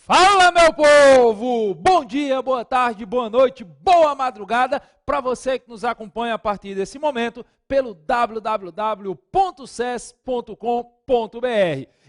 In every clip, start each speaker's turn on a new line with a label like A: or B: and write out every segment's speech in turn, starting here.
A: Fala, meu povo! Bom dia, boa tarde, boa noite, boa madrugada para você que nos acompanha a partir desse momento pelo www.ces.com.br.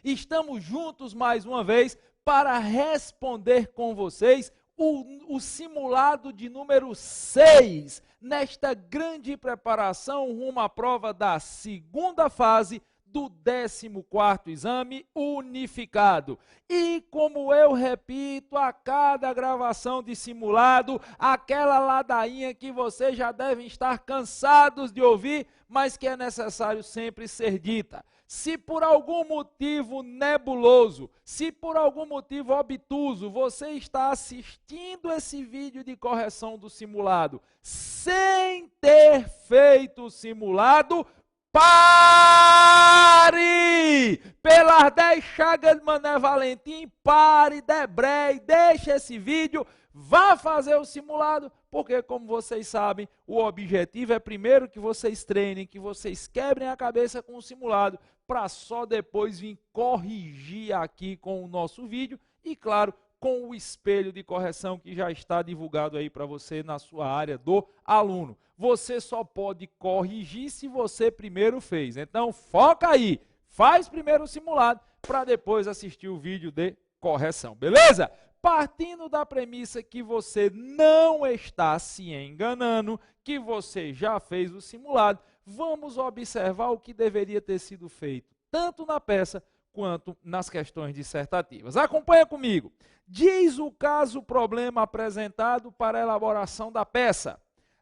A: Estamos juntos mais uma vez para responder com vocês o simulado de número 6, nesta grande preparação rumo à prova da segunda fase do 14º Exame Unificado. E como eu repito a cada gravação de simulado, aquela ladainha que vocês já devem estar cansados de ouvir, mas que é necessário sempre ser dita. Se por algum motivo nebuloso, se por algum motivo obtuso, você está assistindo esse vídeo de correção do simulado sem ter feito o simulado, pare! Pelas 10 chagas de Mané Valentim, pare, debreie, deixe esse vídeo, vá fazer o simulado, porque como vocês sabem, o objetivo é primeiro que vocês treinem, que vocês quebrem a cabeça com o simulado, para só depois vir corrigir aqui com o nosso vídeo e, claro, com o espelho de correção que já está divulgado aí para você na sua área do aluno. Você só pode corrigir se você primeiro fez. Então, foca aí, faz primeiro o simulado para depois assistir o vídeo de correção, beleza? Partindo da premissa que você não está se enganando, que você já fez o simulado, vamos observar o que deveria ter sido feito, tanto na peça quanto nas questões dissertativas. Acompanha comigo. Diz o caso problema apresentado para a elaboração da peça.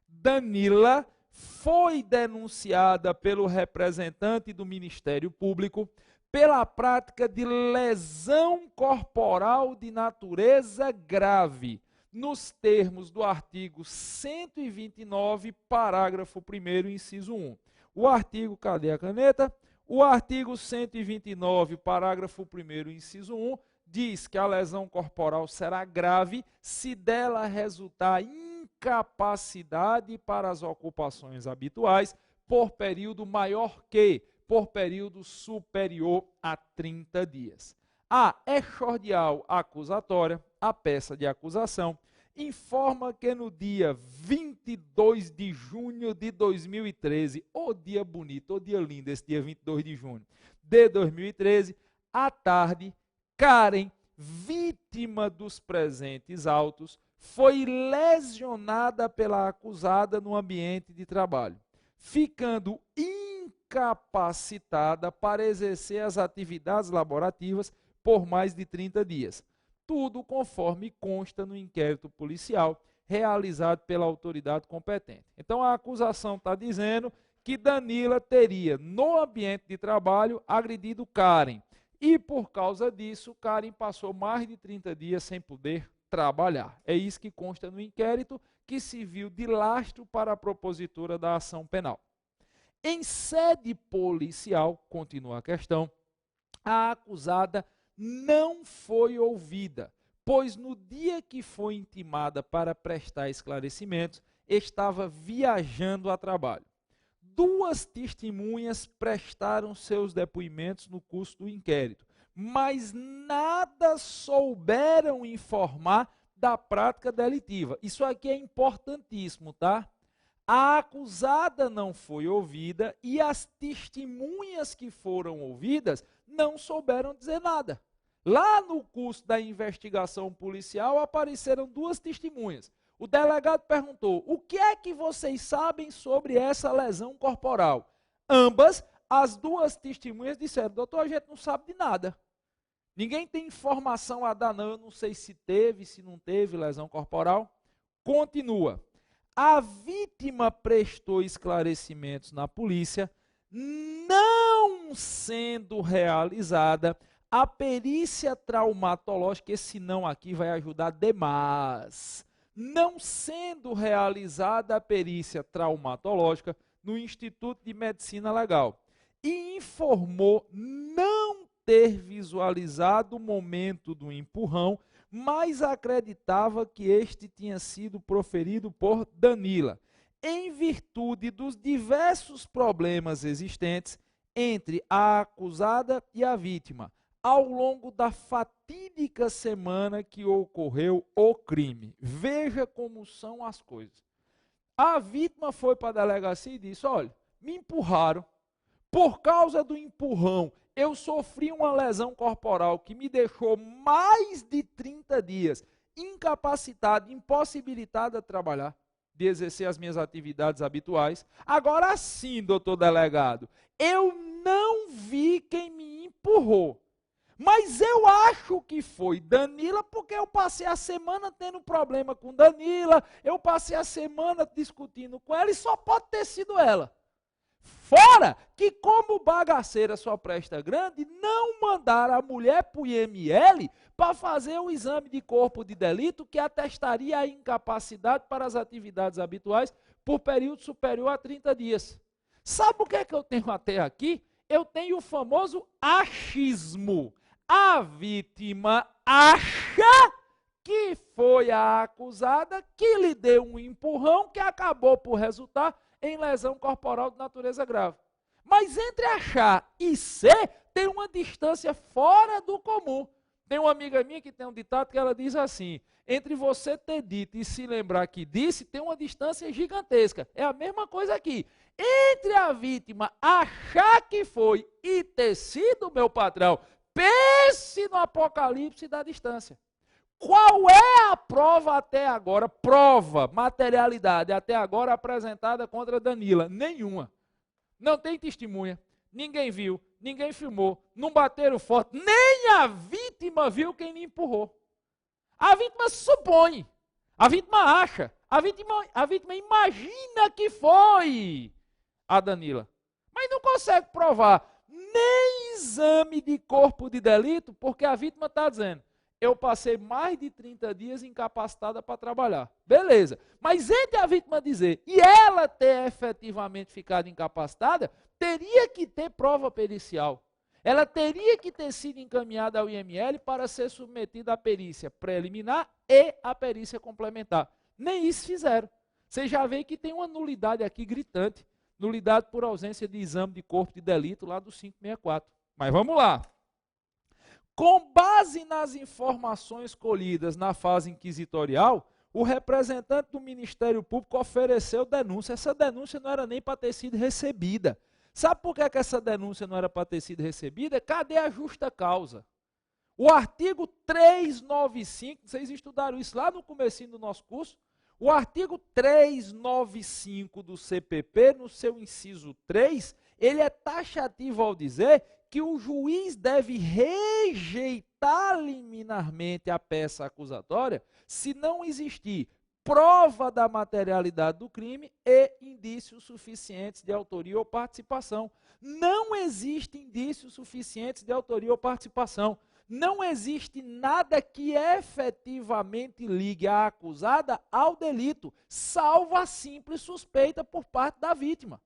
A: Danila foi denunciada pelo representante do Ministério Público pela prática de lesão corporal de natureza grave, nos termos do artigo 129, parágrafo 1º, inciso 1. O artigo, cadê a caneta? O artigo 129, parágrafo 1º, inciso 1, diz que a lesão corporal será grave se dela resultar incapacidade para as ocupações habituais por período maior que, por período superior a 30 dias. A exordial acusatória, a peça de acusação, informa que no dia 22 de junho de 2013, ô dia bonito, ô dia lindo esse dia 22 de junho de 2013, à tarde, Karen, vítima dos presentes autos, foi lesionada pela acusada no ambiente de trabalho, ficando incapacitada para exercer as atividades laborativas por mais de 30 dias. Tudo conforme consta no inquérito policial realizado pela autoridade competente. Então a acusação está dizendo que Danila teria, no ambiente de trabalho, agredido Karen. E por causa disso, Karen passou mais de 30 dias sem poder trabalhar. É isso que consta no inquérito, que serviu de lastro para a propositura da ação penal. Em sede policial, continua a questão, a acusada não foi ouvida, pois no dia que foi intimada para prestar esclarecimentos, estava viajando a trabalho. Duas testemunhas prestaram seus depoimentos no curso do inquérito, mas nada souberam informar da prática delitiva. Isso aqui é importantíssimo, tá? A acusada não foi ouvida e as testemunhas que foram ouvidas não souberam dizer nada. Lá no curso da investigação policial apareceram duas testemunhas. O delegado perguntou: o que é que vocês sabem sobre essa lesão corporal? Ambas, as duas testemunhas disseram: doutor, a gente não sabe de nada. Ninguém tem informação a dar, não. Eu não sei se teve, se não teve lesão corporal. Continua. A vítima prestou esclarecimentos na polícia, não sendo realizada a perícia traumatológica. Esse não aqui vai ajudar demais. Não sendo realizada a perícia traumatológica no Instituto de Medicina Legal. E informou não ter visualizado o momento do empurrão, mas acreditava que este tinha sido proferido por Danila, em virtude dos diversos problemas existentes entre a acusada e a vítima, ao longo da fatídica semana que ocorreu o crime. Veja como são as coisas. A vítima foi para a delegacia e disse, olha, me empurraram. Por causa do empurrão, eu sofri uma lesão corporal que me deixou mais de 30 dias incapacitado, impossibilitado de trabalhar, de exercer as minhas atividades habituais. Agora sim, doutor delegado, eu não vi quem me empurrou. Mas eu acho que foi Danila, porque eu passei a semana tendo problema com Danila, eu passei a semana discutindo com ela e só pode ter sido ela. Fora que, como bagaceira só presta grande, não mandaram a mulher para o IML para fazer o exame de corpo de delito que atestaria a incapacidade para as atividades habituais por período superior a 30 dias. Sabe o que é que eu tenho até aqui? Eu tenho o famoso achismo. A vítima acha que foi a acusada que lhe deu um empurrão que acabou por resultar em lesão corporal de natureza grave. Mas entre achar e ser, tem uma distância fora do comum. Tem uma amiga minha que tem um ditado que ela diz assim, entre você ter dito e se lembrar que disse, tem uma distância gigantesca. É a mesma coisa aqui. Entre a vítima achar que foi e ter sido, meu patrão, pense no apocalipse da distância. Qual é a prova até agora, materialidade até agora apresentada contra Danila? Nenhuma. Não tem testemunha, ninguém viu, ninguém filmou, não bateram foto, nem a vítima viu quem lhe empurrou. A vítima supõe, a vítima acha, a vítima imagina que foi a Danila, mas não consegue provar nem exame de corpo de delito, porque a vítima está dizendo, eu passei mais de 30 dias incapacitada para trabalhar. Beleza. Mas entre a vítima dizer e ela ter efetivamente ficado incapacitada, teria que ter prova pericial. Ela teria que ter sido encaminhada ao IML para ser submetida à perícia preliminar e à perícia complementar. Nem isso fizeram. Você já vê que tem uma nulidade aqui gritante. Nulidade por ausência de exame de corpo de delito lá do 564. Mas vamos lá. Com base nas informações colhidas na fase inquisitorial, o representante do Ministério Público ofereceu denúncia. Essa denúncia não era nem para ter sido recebida. Sabe por que essa denúncia não era para ter sido recebida? Cadê a justa causa? O artigo 395, vocês estudaram isso lá no comecinho do nosso curso, o artigo 395 do CPP, no seu inciso 3, ele é taxativo ao dizer que o juiz deve rejeitar liminarmente a peça acusatória se não existir prova da materialidade do crime e indícios suficientes de autoria ou participação. Não existe indícios suficientes de autoria ou participação. Não existe nada que efetivamente ligue a acusada ao delito, salvo a simples suspeita por parte da vítima.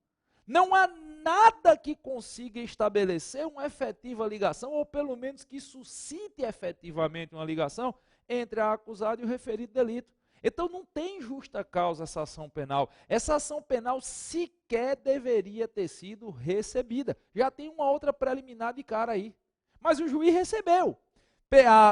A: Não há nada que consiga estabelecer uma efetiva ligação, ou pelo menos que suscite efetivamente uma ligação entre a acusada e o referido delito. Então não tem justa causa essa ação penal. Essa ação penal sequer deveria ter sido recebida. Já tem uma outra preliminar de cara aí. Mas o juiz recebeu.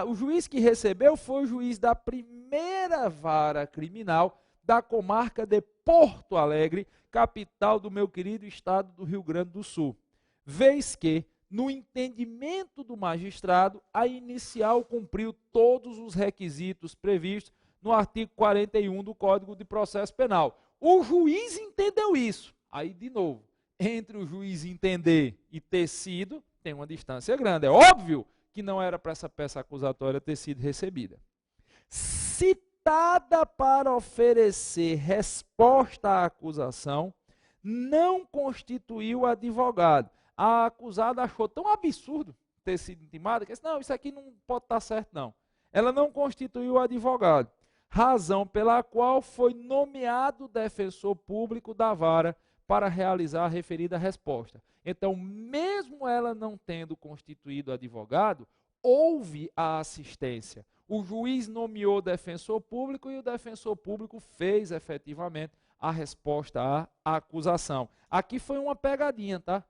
A: O juiz que recebeu foi o juiz da primeira vara criminal da comarca de Porto Alegre, capital do meu querido estado do Rio Grande do Sul. Vez que, no entendimento do magistrado, a inicial cumpriu todos os requisitos previstos no artigo 41 do Código de Processo Penal. O juiz entendeu isso. Aí, de novo, entre o juiz entender e ter sido, tem uma distância grande. É óbvio que não era para essa peça acusatória ter sido recebida. Citada para oferecer resposta à acusação, não constituiu advogado. A acusada achou tão absurdo ter sido intimada que disse, não, isso aqui não pode estar certo não. Ela não constituiu advogado, razão pela qual foi nomeado defensor público da vara para realizar a referida resposta. Então, mesmo ela não tendo constituído advogado, houve a assistência. O juiz nomeou defensor público e o defensor público fez efetivamente a resposta à acusação. Aqui foi uma pegadinha, tá?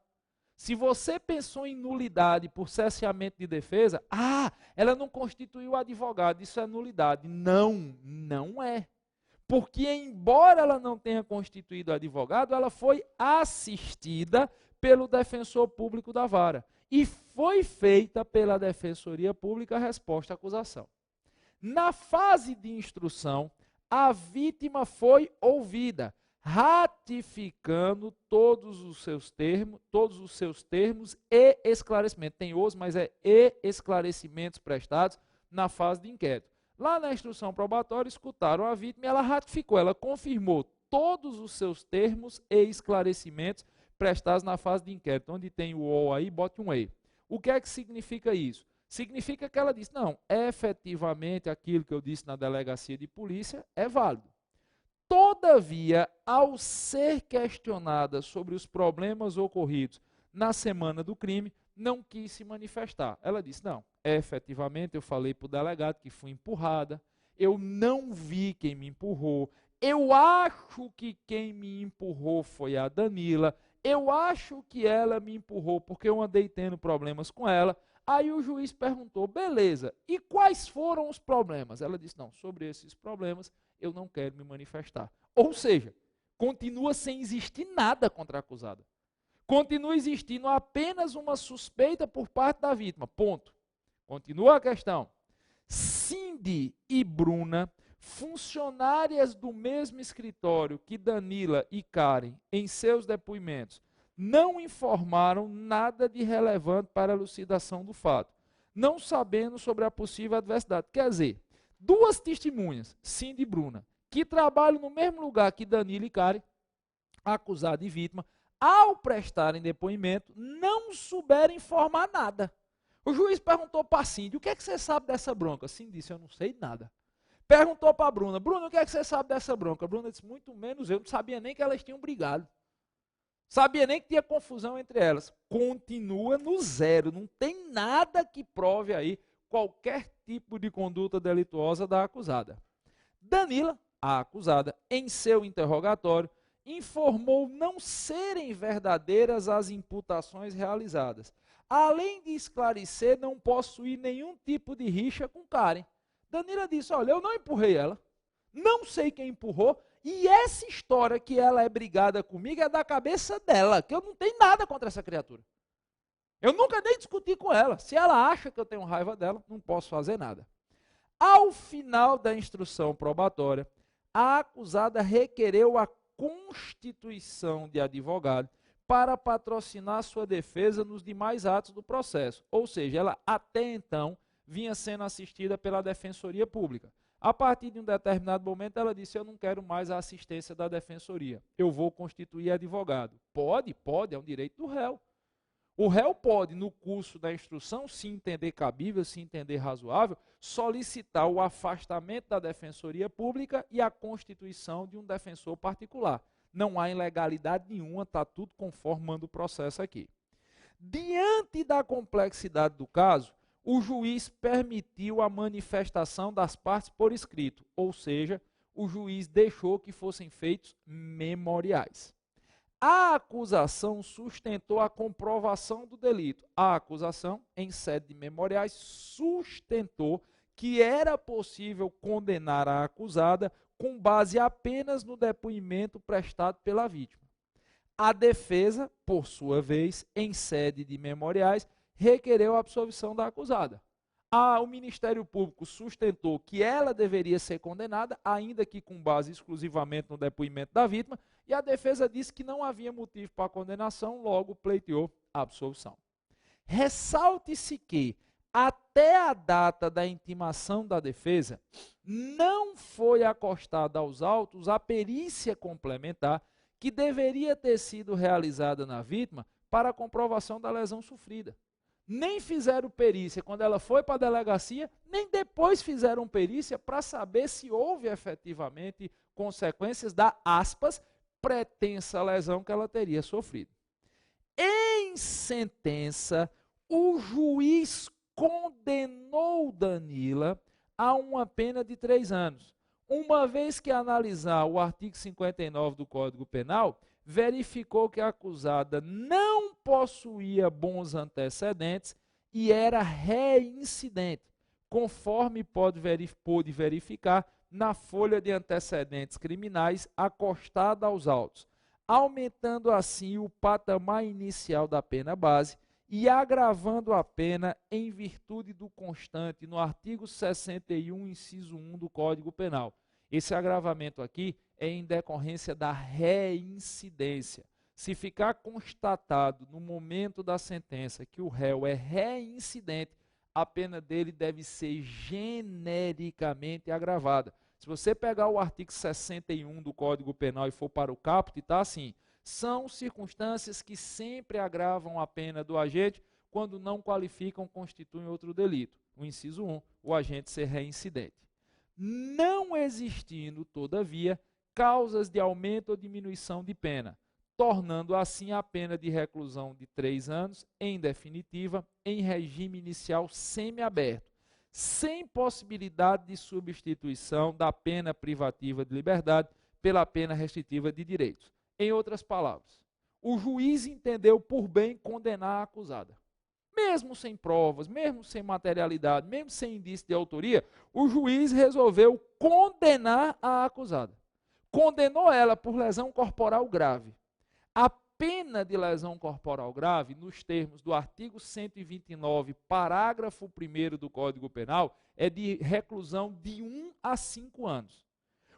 A: Se você pensou em nulidade por cesseamento de defesa, ela não constituiu advogado, isso é nulidade. Não, não é. Porque, embora ela não tenha constituído advogado, ela foi assistida pelo defensor público da vara. E foi feita pela Defensoria Pública a resposta à acusação. Na fase de instrução, a vítima foi ouvida, ratificando todos os seus termos e esclarecimentos. Tem os, mas é e esclarecimentos prestados na fase de inquérito. Lá na instrução probatória, escutaram a vítima e ela ratificou, ela confirmou todos os seus termos e esclarecimentos prestados na fase de inquérito. Onde tem o O aí, bote um E. O que é que significa isso? Significa que ela disse, não, efetivamente aquilo que eu disse na delegacia de polícia é válido. Todavia, ao ser questionada sobre os problemas ocorridos na semana do crime, não quis se manifestar. Ela disse, não, efetivamente eu falei para o delegado que fui empurrada, eu não vi quem me empurrou, eu acho que quem me empurrou foi a Danila, eu acho que ela me empurrou porque eu andei tendo problemas com ela. Aí o juiz perguntou, beleza, e quais foram os problemas? Ela disse, não, sobre esses problemas eu não quero me manifestar. Ou seja, continua sem existir nada contra a acusada. Continua existindo apenas uma suspeita por parte da vítima, ponto. Continua a questão. Cindy e Bruna, funcionárias do mesmo escritório que Danila e Karen em seus depoimentos, não informaram nada de relevante para a elucidação do fato, não sabendo sobre a possível adversidade. Quer dizer, duas testemunhas, Cindy e Bruna, que trabalham no mesmo lugar que Danila e Karen, acusada e vítima, ao prestarem depoimento, não souberam informar nada. O juiz perguntou para Cindy, o que é que você sabe dessa bronca? Cindy disse, eu não sei nada. Perguntou para Bruna, Bruna, o que é que você sabe dessa bronca? Bruna disse, muito menos eu, não sabia nem que elas tinham brigado. Sabia nem que tinha confusão entre elas. Continua no zero, não tem nada que prove aí qualquer tipo de conduta delituosa da acusada. Danila, a acusada, em seu interrogatório, informou não serem verdadeiras as imputações realizadas. Além de esclarecer, não possuir nenhum tipo de rixa com Karen. Danila disse, olha, eu não empurrei ela, não sei quem empurrou, e essa história que ela é brigada comigo é da cabeça dela, que eu não tenho nada contra essa criatura. Eu nunca nem discuti com ela. Se ela acha que eu tenho raiva dela, não posso fazer nada. Ao final da instrução probatória, a acusada requereu a constituição de advogado para patrocinar sua defesa nos demais atos do processo. Ou seja, ela até então vinha sendo assistida pela Defensoria Pública. A partir de um determinado momento, ela disse, eu não quero mais a assistência da Defensoria, eu vou constituir advogado. Pode, é um direito do réu. O réu pode, no curso da instrução, se entender cabível, se entender razoável, solicitar o afastamento da Defensoria Pública e a constituição de um defensor particular. Não há ilegalidade nenhuma, está tudo conforme manda o processo aqui. Diante da complexidade do caso, o juiz permitiu a manifestação das partes por escrito, ou seja, o juiz deixou que fossem feitos memoriais. A acusação sustentou a comprovação do delito. A acusação, em sede de memoriais, sustentou que era possível condenar a acusada com base apenas no depoimento prestado pela vítima. A defesa, por sua vez, em sede de memoriais, requereu a absolvição da acusada. O Ministério Público sustentou que ela deveria ser condenada, ainda que com base exclusivamente no depoimento da vítima, e a defesa disse que não havia motivo para a condenação, logo pleiteou a absolvição. Ressalte-se que, até a data da intimação da defesa, não foi acostada aos autos a perícia complementar que deveria ter sido realizada na vítima para a comprovação da lesão sofrida. Nem fizeram perícia quando ela foi para a delegacia, nem depois fizeram perícia para saber se houve efetivamente consequências da, aspas, pretensa lesão que ela teria sofrido. Em sentença, o juiz condenou Danila a uma pena de 3 anos. uma vez que analisar o artigo 59 do Código Penal, verificou que a acusada não possuía bons antecedentes e era reincidente, conforme pôde verificar na folha de antecedentes criminais acostada aos autos, aumentando assim o patamar inicial da pena base e agravando a pena em virtude do constante no artigo 61, inciso 1 do Código Penal. Esse agravamento aqui é em decorrência da reincidência. Se ficar constatado no momento da sentença que o réu é reincidente, a pena dele deve ser genericamente agravada. Se você pegar o artigo 61 do Código Penal e for para o caput, está assim: são circunstâncias que sempre agravam a pena do agente quando não qualificam, constituem outro delito. O inciso 1, o agente ser reincidente. Não existindo, todavia, causas de aumento ou diminuição de pena, tornando assim a pena de reclusão de 3 anos, em definitiva, em regime inicial semiaberto, sem possibilidade de substituição da pena privativa de liberdade pela pena restritiva de direitos. Em outras palavras, o juiz entendeu por bem condenar a acusada. Mesmo sem provas, mesmo sem materialidade, mesmo sem indício de autoria, o juiz resolveu condenar a acusada. Condenou ela por lesão corporal grave. A pena de lesão corporal grave, nos termos do artigo 129, parágrafo 1º do Código Penal, é de reclusão de 1 a 5 anos.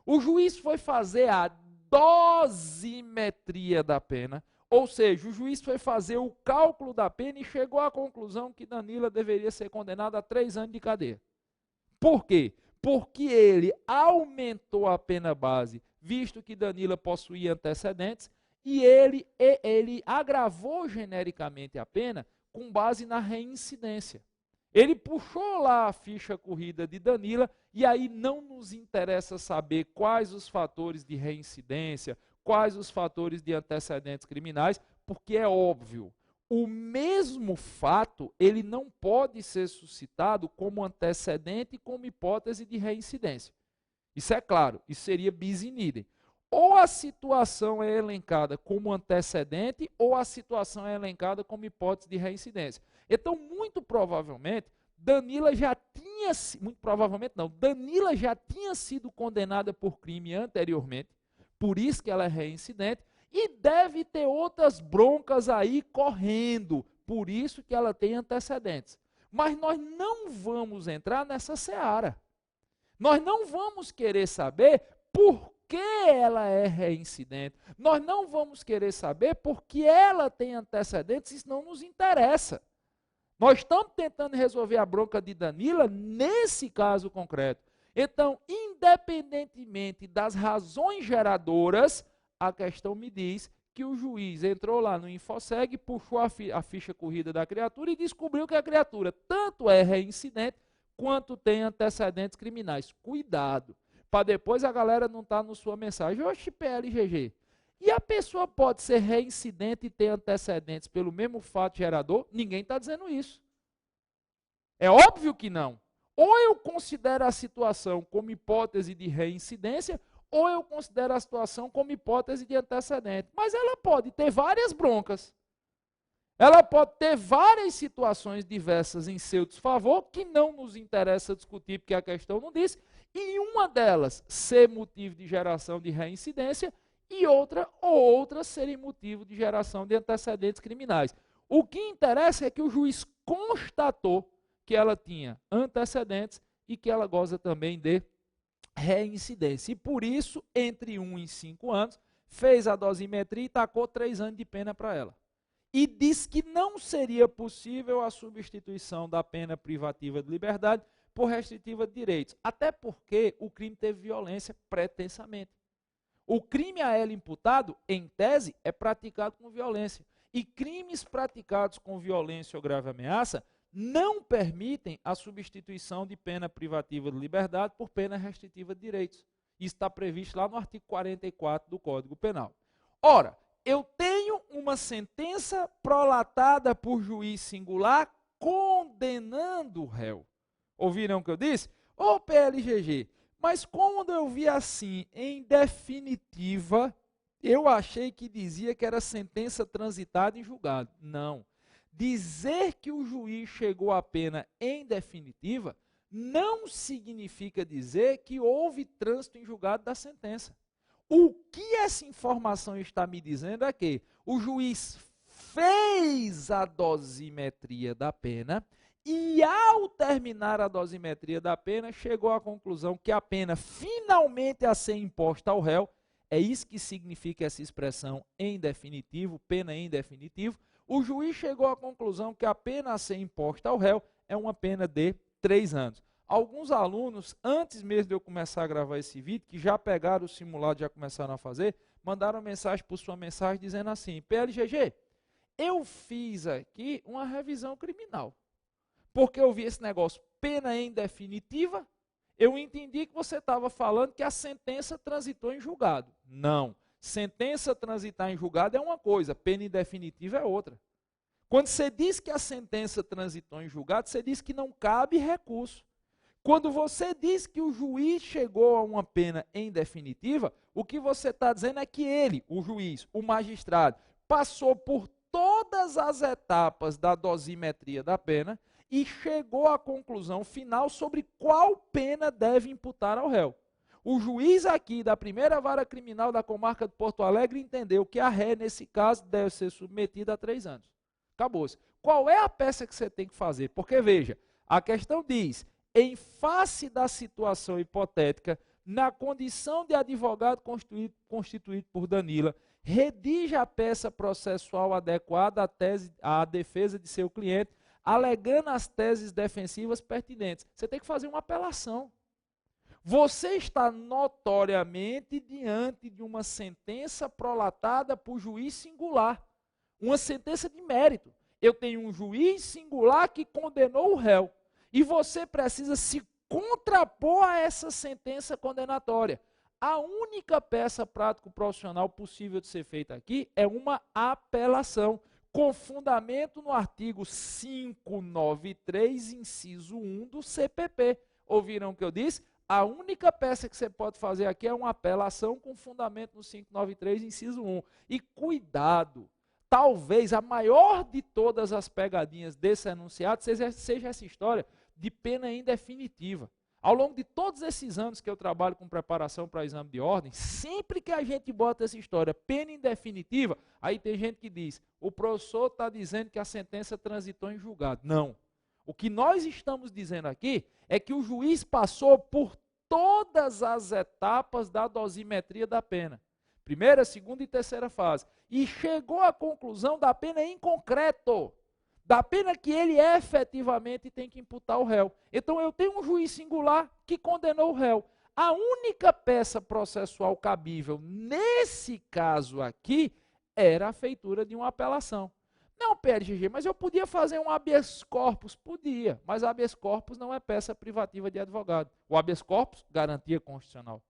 A: O juiz foi fazer a dosimetria da pena, ou seja, o juiz foi fazer o cálculo da pena e chegou à conclusão que Danila deveria ser condenada a 3 anos de cadeia. Por quê? Porque ele aumentou a pena base, visto que Danila possuía antecedentes, e ele agravou genericamente a pena com base na reincidência. Ele puxou lá a ficha corrida de Danila, e aí não nos interessa saber quais os fatores de reincidência, quais os fatores de antecedentes criminais, porque é óbvio, o mesmo fato, ele não pode ser suscitado como antecedente e como hipótese de reincidência. Isso é claro, isso seria bis in idem. Ou a situação é elencada como antecedente, ou a situação é elencada como hipótese de reincidência. Então, muito provavelmente, Danila já tinha sido condenada por crime anteriormente, por isso que ela é reincidente, e deve ter outras broncas aí correndo, por isso que ela tem antecedentes. Mas nós não vamos entrar nessa seara. Nós não vamos querer saber por que ela é reincidente. Nós não vamos querer saber por que ela tem antecedentes, isso não nos interessa. Nós estamos tentando resolver a bronca de Danila nesse caso concreto. Então, independentemente das razões geradoras, a questão me diz que o juiz entrou lá no Infoseg, puxou a ficha corrida da criatura e descobriu que a criatura tanto é reincidente quanto tem antecedentes criminais. Cuidado, para depois a galera não estar na sua mensagem: oxe, PLGG. E a pessoa pode ser reincidente e ter antecedentes pelo mesmo fato gerador? Ninguém está dizendo isso. É óbvio que não. Ou eu considero a situação como hipótese de reincidência, ou eu considero a situação como hipótese de antecedente. Mas ela pode ter várias broncas. Ela pode ter várias situações diversas em seu desfavor, que não nos interessa discutir, porque a questão não diz, e uma delas ser motivo de geração de reincidência, e outra ou outras serem motivo de geração de antecedentes criminais. O que interessa é que o juiz constatou que ela tinha antecedentes e que ela goza também de reincidência. E por isso, entre 1 e 5 anos, fez a dosimetria e tacou 3 anos de pena para ela. E diz que não seria possível a substituição da pena privativa de liberdade por restritiva de direitos. Até porque o crime teve violência pretensamente. O crime a ela imputado, em tese, é praticado com violência. E crimes praticados com violência ou grave ameaça não permitem a substituição de pena privativa de liberdade por pena restritiva de direitos. Isso está previsto lá no artigo 44 do Código Penal. Ora, eu tenho uma sentença prolatada por juiz singular condenando o réu. Ouviram o que eu disse? Ô PLGG, Mas quando eu vi assim, em definitiva, eu achei que dizia que era sentença transitada em julgado. Não. Dizer que o juiz chegou à pena em definitiva não significa dizer que houve trânsito em julgado da sentença. O que essa informação está me dizendo é que o juiz fez a dosimetria da pena e, ao terminar a dosimetria da pena, chegou à conclusão que a pena finalmente a ser imposta ao réu, é isso que significa essa expressão em definitivo, pena em definitivo, o juiz chegou à conclusão que a pena a ser imposta ao réu é uma pena de 3 anos. Alguns alunos, antes mesmo de eu começar a gravar esse vídeo, que já pegaram o simulado e já começaram a fazer, mandaram mensagem por sua mensagem dizendo assim: PLGG, eu fiz aqui uma revisão criminal, porque eu vi esse negócio, pena em definitiva, eu entendi que você estava falando que a sentença transitou em julgado. Não, sentença transitar em julgado é uma coisa, pena em definitiva é outra. Quando você diz que a sentença transitou em julgado, você diz que não cabe recurso. Quando você diz que o juiz chegou a uma pena em definitiva, o que você está dizendo é que ele, o juiz, o magistrado, passou por todas as etapas da dosimetria da pena e chegou à conclusão final sobre qual pena deve imputar ao réu. O juiz aqui da primeira vara criminal da comarca de Porto Alegre entendeu que a ré, nesse caso, deve ser submetida a 3 anos. Acabou-se. Qual é a peça que você tem que fazer? Porque, veja, a questão diz: em face da situação hipotética, na condição de advogado constituído por Danila, redija a peça processual adequada à defesa de seu cliente, alegando as teses defensivas pertinentes. Você tem que fazer uma apelação. Você está notoriamente diante de uma sentença prolatada por juiz singular, uma sentença de mérito. Eu tenho um juiz singular que condenou o réu. E você precisa se contrapor a essa sentença condenatória. A única peça prático-profissional possível de ser feita aqui é uma apelação, com fundamento no artigo 593, inciso 1 do CPP. Ouviram o que eu disse? A única peça que você pode fazer aqui é uma apelação com fundamento no 593, inciso 1. E cuidado! Talvez a maior de todas as pegadinhas desse enunciado seja essa história de pena em definitiva. Ao longo de todos esses anos que eu trabalho com preparação para exame de ordem, sempre que a gente bota essa história, pena em definitiva, aí tem gente que diz: o professor está dizendo que a sentença transitou em julgado. Não. O que nós estamos dizendo aqui é que o juiz passou por todas as etapas da dosimetria da pena. Primeira, segunda e terceira fase. E chegou à conclusão da pena em concreto. Da pena que ele efetivamente tem que imputar ao réu. Então eu tenho um juiz singular que condenou o réu. A única peça processual cabível nesse caso aqui era a feitura de uma apelação. Não, PLGG, mas eu podia fazer um habeas corpus? Podia, mas habeas corpus não é peça privativa de advogado. O habeas corpus, garantia constitucional.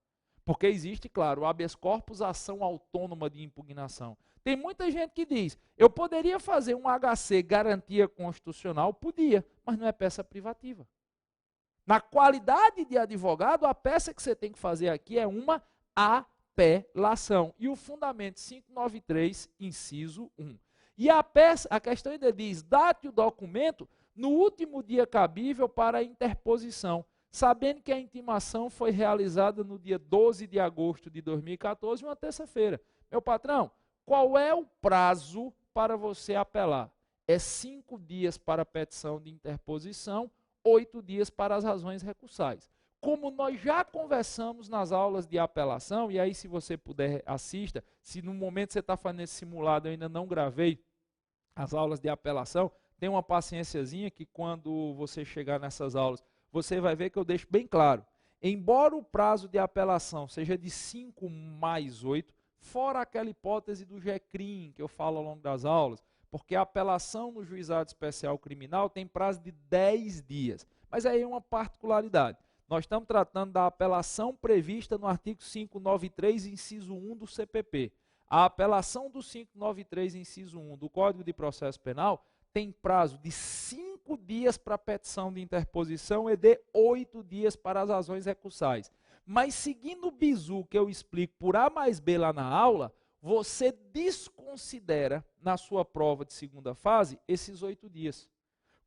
A: Porque existe, claro, o habeas corpus, ação autônoma de impugnação. Tem muita gente que diz: eu poderia fazer um HC garantia constitucional? Podia, mas não é peça privativa. Na qualidade de advogado, a peça que você tem que fazer aqui é uma apelação. E o fundamento 593, inciso 1. E a questão ainda diz: date o documento no último dia cabível para a interposição, sabendo que a intimação foi realizada no dia 12 de agosto de 2014, uma terça-feira. Meu patrão, qual é o prazo para você apelar? É 5 dias para a petição de interposição, 8 dias para as razões recursais. Como nós já conversamos nas aulas de apelação, e aí se você puder assista, se no momento você está fazendo esse simulado eu ainda não gravei as aulas de apelação, tenha uma paciênciazinha que quando você chegar nessas aulas, você vai ver que eu deixo bem claro. Embora o prazo de apelação seja de 5 mais 8, fora aquela hipótese do GECRIM, que eu falo ao longo das aulas, porque a apelação no juizado especial criminal tem prazo de 10 dias. Mas aí é uma particularidade. Nós estamos tratando da apelação prevista no artigo 593, inciso 1 do CPP. A apelação do 593, inciso 1 do Código de Processo Penal tem prazo de 5 dias para a petição de interposição e de 8 dias para as razões recursais. Mas seguindo o bizu que eu explico por A mais B lá na aula, você desconsidera na sua prova de segunda fase esses 8 dias.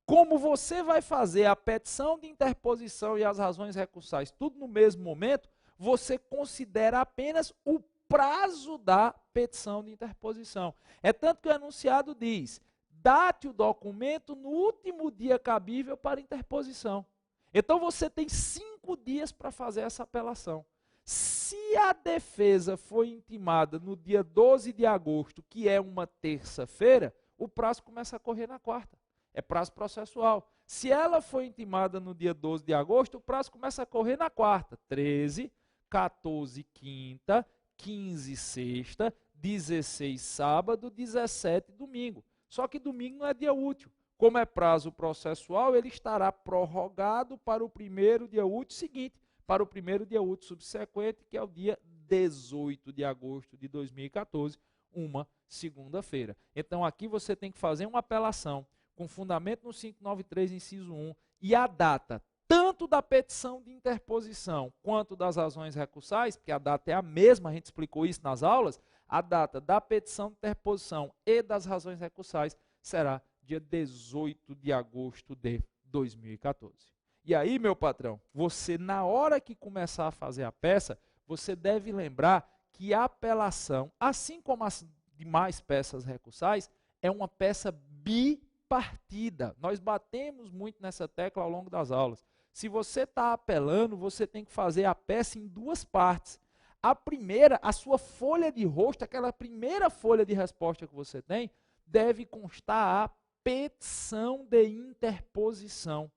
A: Como você vai fazer a petição de interposição e as razões recursais tudo no mesmo momento, você considera apenas o prazo da petição de interposição. É tanto que o enunciado diz: date o documento no último dia cabível para interposição. Então você tem 5 dias para fazer essa apelação. Se a defesa foi intimada no dia 12 de agosto, que é uma terça-feira, o prazo começa a correr na quarta. É prazo processual. Se ela foi intimada no dia 12 de agosto, o prazo começa a correr na quarta. 13, 14, quinta, 15, sexta, 16, sábado, 17, domingo. Só que domingo não é dia útil. Como é prazo processual, ele estará prorrogado para o primeiro dia útil seguinte, para o primeiro dia útil subsequente, que é o dia 18 de agosto de 2014, uma segunda-feira. Então aqui você tem que fazer uma apelação com fundamento no 593, inciso 1, e a data tanto da petição de interposição quanto das razões recursais, porque a data é a mesma, a gente explicou isso nas aulas, a data da petição de interposição e das razões recursais será dia 18 de agosto de 2014. E aí, meu patrão, você na hora que começar a fazer a peça, você deve lembrar que a apelação, assim como as demais peças recursais, é uma peça bipartida. Nós batemos muito nessa tecla ao longo das aulas. Se você está apelando, você tem que fazer a peça em 2 partes. A primeira, a sua folha de rosto, aquela primeira folha de resposta que você tem, deve constar a petição de interposição.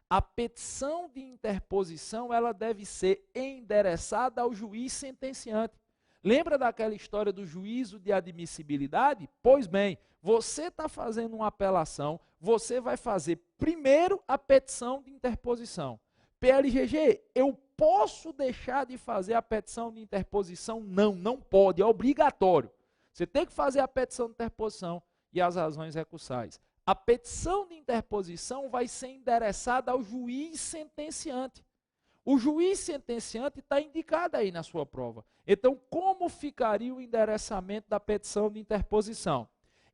A: A petição de interposição, ela deve ser endereçada ao juiz sentenciante. Lembra daquela história do juízo de admissibilidade? Pois bem, você está fazendo uma apelação, você vai fazer primeiro a petição de interposição. PLGG, eu posso deixar de fazer a petição de interposição? Não, não pode, é obrigatório. Você tem que fazer a petição de interposição e as razões recursais. A petição de interposição vai ser endereçada ao juiz sentenciante. O juiz sentenciante está indicado aí na sua prova. Então, como ficaria o endereçamento da petição de interposição?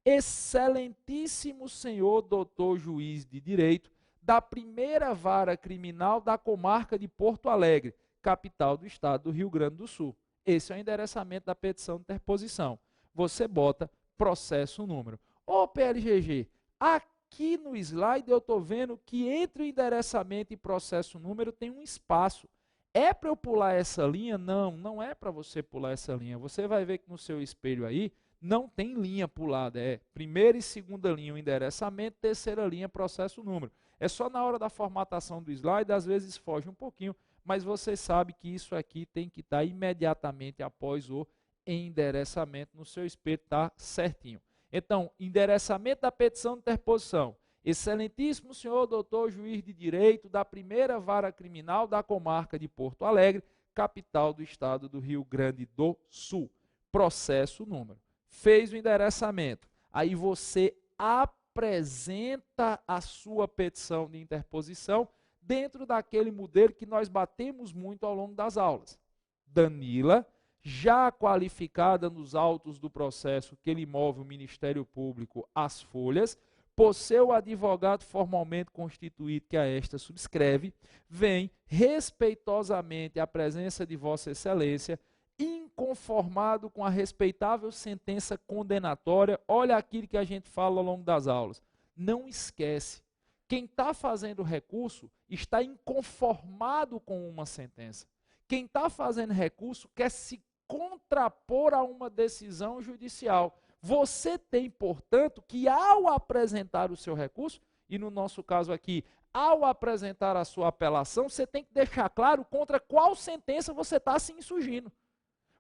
A: Excelentíssimo senhor doutor juiz de direito da primeira vara criminal da comarca de Porto Alegre, capital do estado do Rio Grande do Sul. Esse é o endereçamento da petição de interposição. Você bota processo número. Ô PLGG, aqui no slide eu estou vendo que entre o endereçamento e processo número tem um espaço. É para eu pular essa linha? Não, não é para você pular essa linha. Você vai ver que no seu espelho aí não tem linha pulada. É primeira e segunda linha o endereçamento, terceira linha processo número. É só na hora da formatação do slide, às vezes foge um pouquinho, mas você sabe que isso aqui tem que estar imediatamente após o endereçamento no seu espelho, está certinho. Então, endereçamento da petição de interposição. Excelentíssimo senhor doutor juiz de direito da primeira vara criminal da comarca de Porto Alegre, capital do estado do Rio Grande do Sul. Processo número. Fez o endereçamento. Aí você apresenta a sua petição de interposição dentro daquele modelo que nós batemos muito ao longo das aulas. Danila, já qualificada nos autos do processo que lhe move o Ministério Público às folhas, por seu advogado formalmente constituído que a esta subscreve, vem respeitosamente à presença de Vossa Excelência, inconformado com a respeitável sentença condenatória. Olha aquilo que a gente fala ao longo das aulas. Não esquece, quem está fazendo o recurso está inconformado com uma sentença. Quem está fazendo recurso quer se contrapor a uma decisão judicial. Você tem, portanto, que ao apresentar o seu recurso, e no nosso caso aqui, ao apresentar a sua apelação, você tem que deixar claro contra qual sentença você está se insurgindo.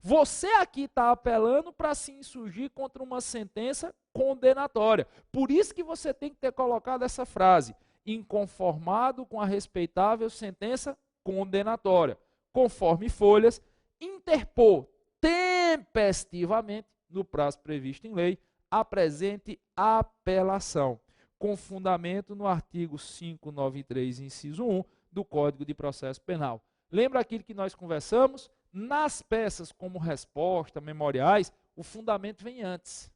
A: Você aqui está apelando para se insurgir contra uma sentença condenatória. Por isso que você tem que ter colocado essa frase, inconformado com a respeitável sentença condenatória. Conforme folhas, interpor tempestivamente, no prazo previsto em lei, apresente apelação, com fundamento no artigo 593, inciso 1 do Código de Processo Penal. Lembra aquilo que nós conversamos? Nas peças como resposta, memoriais, o fundamento vem antes.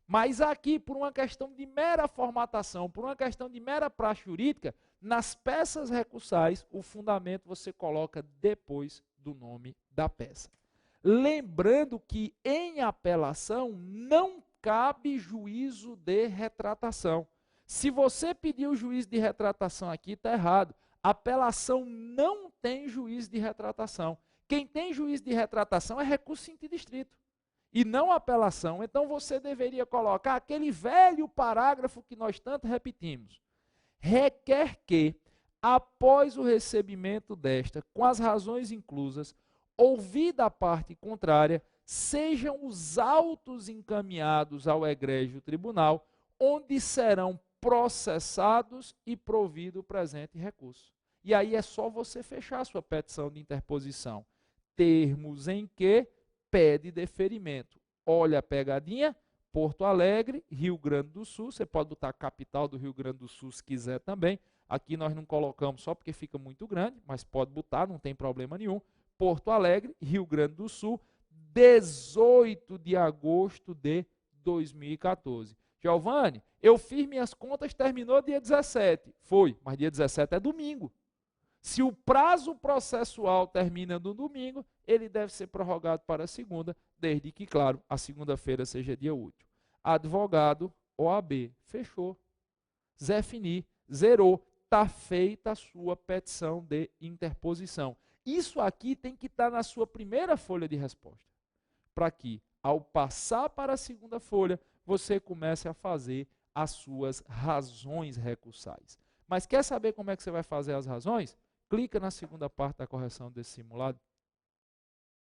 A: Mas aqui, por uma questão de mera formatação, por uma questão de mera praxe jurídica, nas peças recursais, o fundamento você coloca depois do nome da peça. Lembrando que em apelação não cabe juízo de retratação. Se você pedir o juízo de retratação aqui, está errado. Apelação não tem juízo de retratação. Quem tem juízo de retratação é recurso interdistrito e não apelação. Então você deveria colocar aquele velho parágrafo que nós tanto repetimos. Requer que, após o recebimento desta, com as razões inclusas, ouvida a parte contrária, sejam os autos encaminhados ao egrégio tribunal, onde serão processados e provido o presente recurso. E aí é só você fechar a sua petição de interposição. Termos em que pede deferimento. Olha a pegadinha, Porto Alegre, Rio Grande do Sul, você pode botar a capital do Rio Grande do Sul se quiser também. Aqui nós não colocamos só porque fica muito grande, mas pode botar, não tem problema nenhum. Porto Alegre, Rio Grande do Sul, 18 de agosto de 2014. Giovanni, eu fiz minhas contas, terminou dia 17. Foi, mas dia 17 é domingo. Se o prazo processual termina no domingo, ele deve ser prorrogado para a segunda, desde que, claro, a segunda-feira seja dia útil. Advogado, OAB, fechou. Zé Fini, zerou. Está feita a sua petição de interposição. Isso aqui tem que estar na sua primeira folha de resposta, para que, ao passar para a segunda folha, você comece a fazer as suas razões recursais. Mas quer saber como é que você vai fazer as razões? Clica na segunda parte da correção desse simulado.